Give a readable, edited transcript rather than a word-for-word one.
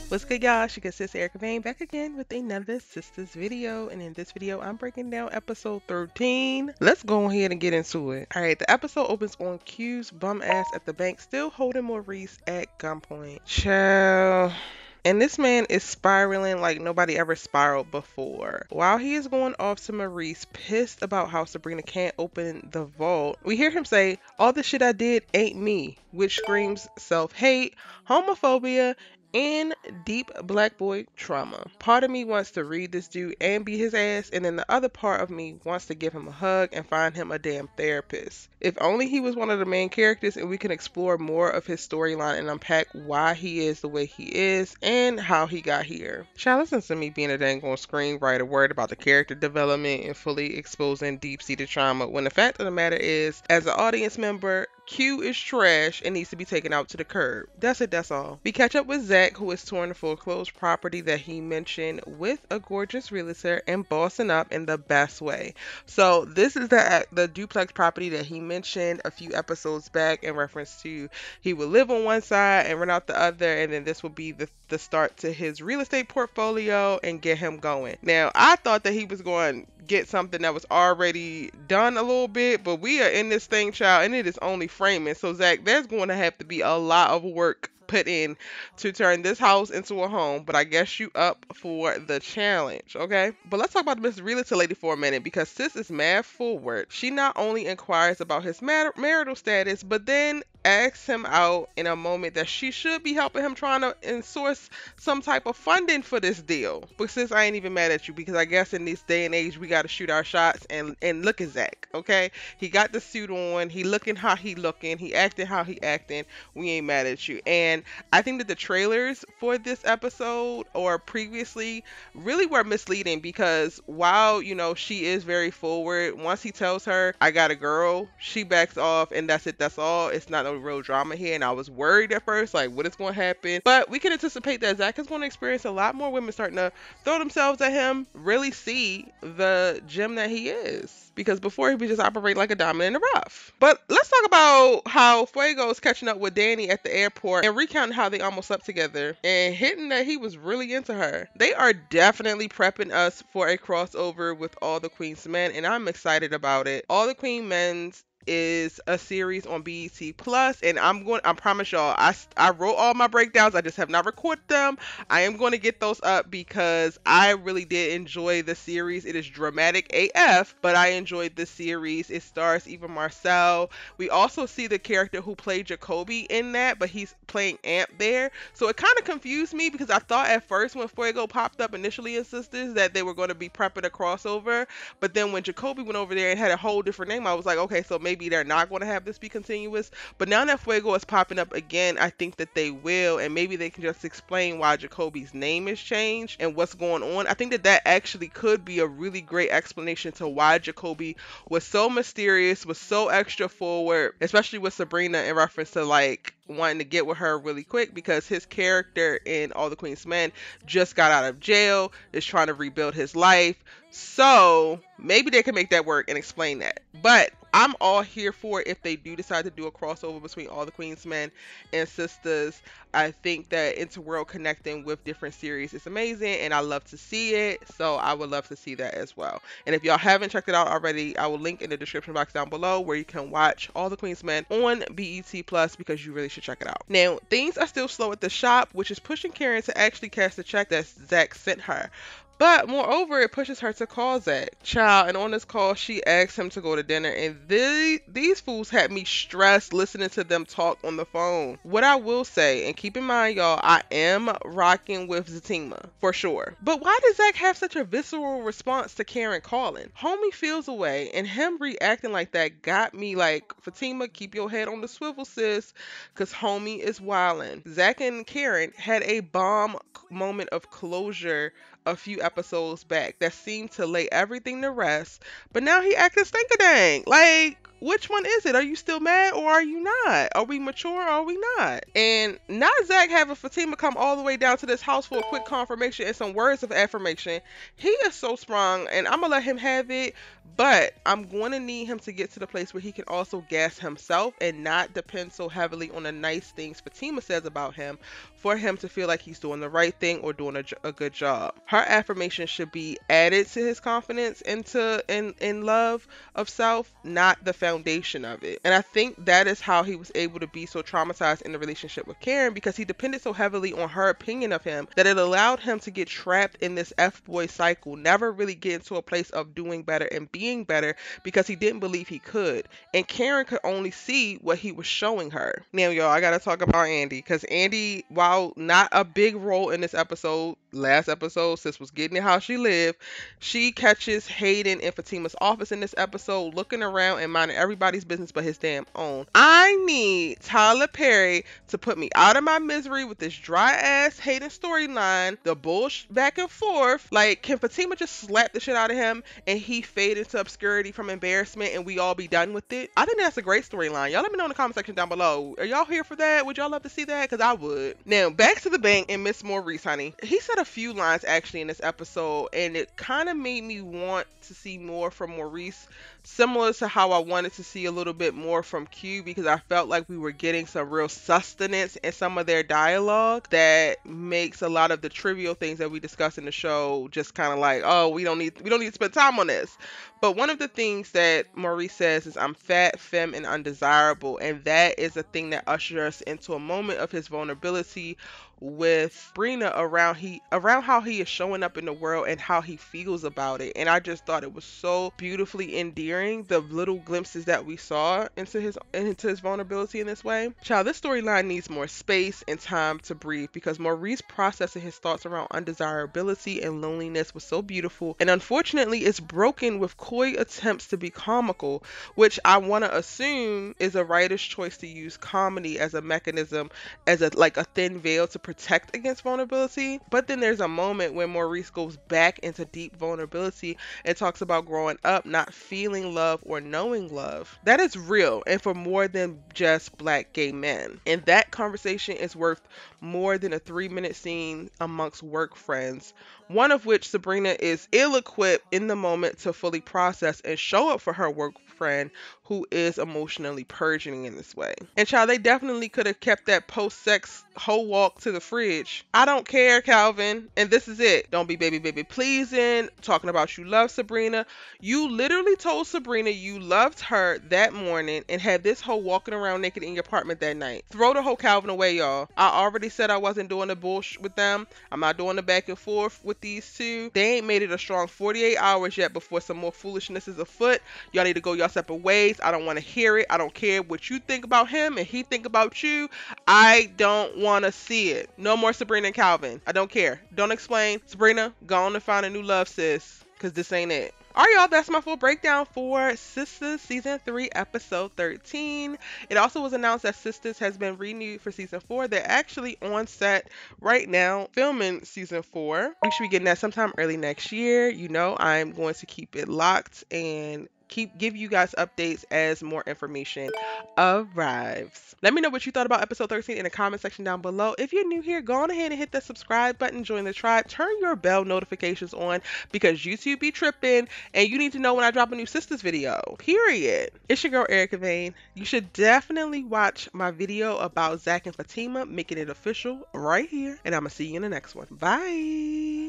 What's good, y'all? She got Sis Erica Vane back again with another Sisters video. And in this video, I'm breaking down episode 13. Let's go ahead and get into it. All right, the episode opens on Q's bum ass at the bank, still holding Maurice at gunpoint. Child. And this man is spiraling like nobody ever spiraled before. While he is going off to Maurice, pissed about how Sabrina can't open the vault, we hear him say, "All the shit I did ain't me," which screams self-hate, homophobia, and deep black boy trauma. Part of me wants to read this dude and be his ass, and then the other part of me wants to give him a hug and find him a damn therapist. If only he was one of the main characters and we can explore more of his storyline and unpack why he is the way he is and how he got here. Child, listen to me being a dang on screenwriter worried about the character development and fully exposing deep-seated trauma, when the fact of the matter is, as an audience member, Q is trash and needs to be taken out to the curb. That's it, that's all. We catch up with Zach, who is touring the foreclosed property that he mentioned with a gorgeous realtor and bossing up in the best way. So this is the duplex property that he mentioned a few episodes back in reference to he would live on one side and rent out the other, and then this will be the start to his real estate portfolio and get him going. Now, I thought that he was going to get something that was already done a little bit, but we are in this thing, child, and it is only framing. So Zach, there's going to have to be a lot of work put in to turn this house into a home, but I guess you up for the challenge, okay? But let's talk about Miss Realtor Lady for a minute, because sis is mad forward. She not only inquires about his marital status, but then asks him out in a moment that she should be helping him trying to source some type of funding for this deal. But sis, I ain't even mad at you, because I guess in this day and age we got to shoot our shots, and look at Zach, okay? He got the suit on, he looking how he looking, he acting how he acting. We ain't mad at you. And I think that the trailers for this episode or previously really were misleading, because while, you know, she is very forward, once he tells her, "I got a girl," she backs off and that's it, that's all. It's not no real drama here, and I was worried at first, like, what is going to happen? But we can anticipate that Zach is going to experience a lot more women starting to throw themselves at him, really see the gem that he is. Because before he was just operating like a diamond in the rough. But let's talk about how Fuego is catching up with Danni at the airport and recounting how they almost slept together and hitting that he was really into her. They are definitely prepping us for a crossover with All the Queen's Men, and I'm excited about it. All the Queen Men's is a series on BET Plus, and I promise y'all, I wrote all my breakdowns. I just have not recorded them. I am going to get those up because I really did enjoy the series. It is dramatic AF, but I enjoyed the series. It stars Eva Marcel. We also see the character who played Jacoby in that, but he's playing Amp there. So it kind of confused me, because I thought at first when Fuego popped up initially in Sisters that they were going to be prepping a crossover, but then when Jacoby went over there and had a whole different name, I was like, okay, so maybe they're not going to have this be continuous. But now that Fuego is popping up again, I think that they will, and maybe they can just explain why Jacoby's name is changed and what's going on. I think that that actually could be a really great explanation to why Jacoby was so mysterious, was so extra forward, especially with Sabrina in reference to like wanting to get with her really quick, because his character in All the Queen's Men just got out of jail, is trying to rebuild his life. So maybe they can make that work and explain that. But I'm all here for it if they do decide to do a crossover between All the Queen's Men and Sisters. I think that interworld connecting with different series is amazing, and I love to see it. So I would love to see that as well. And if y'all haven't checked it out already, I will link in the description box down below where you can watch All the Queen's Men on BET Plus, because you really should check it out. Now, things are still slow at the shop, which is pushing Karen to actually cash the check that Zach sent her. But moreover, it pushes her to call Zach. Child, and on this call, she asks him to go to dinner, and these fools had me stressed listening to them talk on the phone. What I will say, and keep in mind, y'all, I am rocking with Fatima, for sure. But why does Zach have such a visceral response to Karen calling? Homie feels away, and him reacting like that got me like, Fatima, keep your head on the swivel, sis, because homie is wildin'. Zach and Karen had a bomb moment of closure a few episodes back that seemed to lay everything to rest, but now he acting stinkadang. Like, which one is it? Are you still mad or are you not? Are we mature or are we not? And not Zach having Fatima come all the way down to this house for a quick confirmation and some words of affirmation. He is so sprung, and I'm gonna let him have it, but I'm going to need him to get to the place where he can also gas himself and not depend so heavily on the nice things Fatima says about him for him to feel like he's doing the right thing or doing a good job. Her affirmation should be added to his confidence in love of self, not the foundation of it. And I think that is how he was able to be so traumatized in the relationship with Karen, because he depended so heavily on her opinion of him that it allowed him to get trapped in this F-boy cycle, never really get into a place of doing better and being better because he didn't believe he could. And Karen could only see what he was showing her. Now, y'all, I gotta talk about Andi, because Andi, while not a big role in this episode, last episode, sis was getting it how she lived, she catches Hayden in Fatima's office in this episode, looking around and minding everybody's business but his damn own. I need Tyler Perry to put me out of my misery with this dry ass Hayden storyline, the bullshit back and forth. Like, can Fatima just slap the shit out of him and he fade into obscurity from embarrassment and we all be done with it? I think that's a great storyline. Y'all let me know in the comment section down below. Are y'all here for that? Would y'all love to see that? Because I would. Now, back to the bank and Miss Maurice, honey. He said a few lines actually in this episode, and it kind of made me want to see more from Maurice, similar to how I wanted to see a little bit more from Q, because I felt like we were getting some real sustenance in some of their dialogue that makes a lot of the trivial things that we discuss in the show just kind of like, oh, we don't need to spend time on this. But one of the things that Maurice says is, I'm fat, femme, and undesirable, and that is a thing that ushers us into a moment of his vulnerability with Sabrina around how he is showing up in the world and how he feels about it. And I just thought it was so beautifully endearing, the little glimpses that we saw into his vulnerability in this way. Child, this storyline needs more space and time to breathe, because Maurice processing his thoughts around undesirability and loneliness was so beautiful, and unfortunately it's broken with coy attempts to be comical, which I want to assume is a writer's choice to use comedy as a mechanism, as a thin veil to protect against vulnerability. But then there's a moment when Maurice goes back into deep vulnerability and talks about growing up not feeling love or knowing love. That is real, and for more than just black gay men. And that conversation is worth more than a 3-minute scene amongst work friends, one of which Sabrina is ill-equipped in the moment to fully process and show up for her work friend who is emotionally purging in this way. And child, they definitely could have kept that post-sex whole walk to the fridge. I don't care, Calvin, and this is it. Don't be baby pleasing, talking about you love Sabrina. You literally told Sabrina you loved her that morning and had this whole walking around naked in your apartment that night. Throw the whole Calvin away, y'all. I already said I wasn't doing the bullshit with them. I'm not doing the back and forth with these two. They ain't made it a strong 48 hours yet before some more foolishness is afoot. Y'all need to go y'all separate ways. I don't want to hear it. I don't care what you think about him and he think about you. I don't want to see it. No more Sabrina and Calvin. I don't care. Don't explain. Sabrina, go on and find a new love, sis, because this ain't it. Alright, y'all, that's my full breakdown for Sistas Season 3, Episode 13. It also was announced that Sistas has been renewed for Season 4. They're actually on set right now filming Season 4. We should be getting that sometime early next year. You know, I'm going to keep it locked and give you guys updates as more information arrives. Let me know what you thought about episode 13 in the comment section down below. If you're new here, go on ahead and hit that subscribe button, join the tribe, turn your bell notifications on, because YouTube be tripping and you need to know when I drop a new Sistas video, period. It's your girl Erica Vane. You should definitely watch my video about Zach and Fatima, making it official, right here, and I'm gonna see you in the next one. Bye.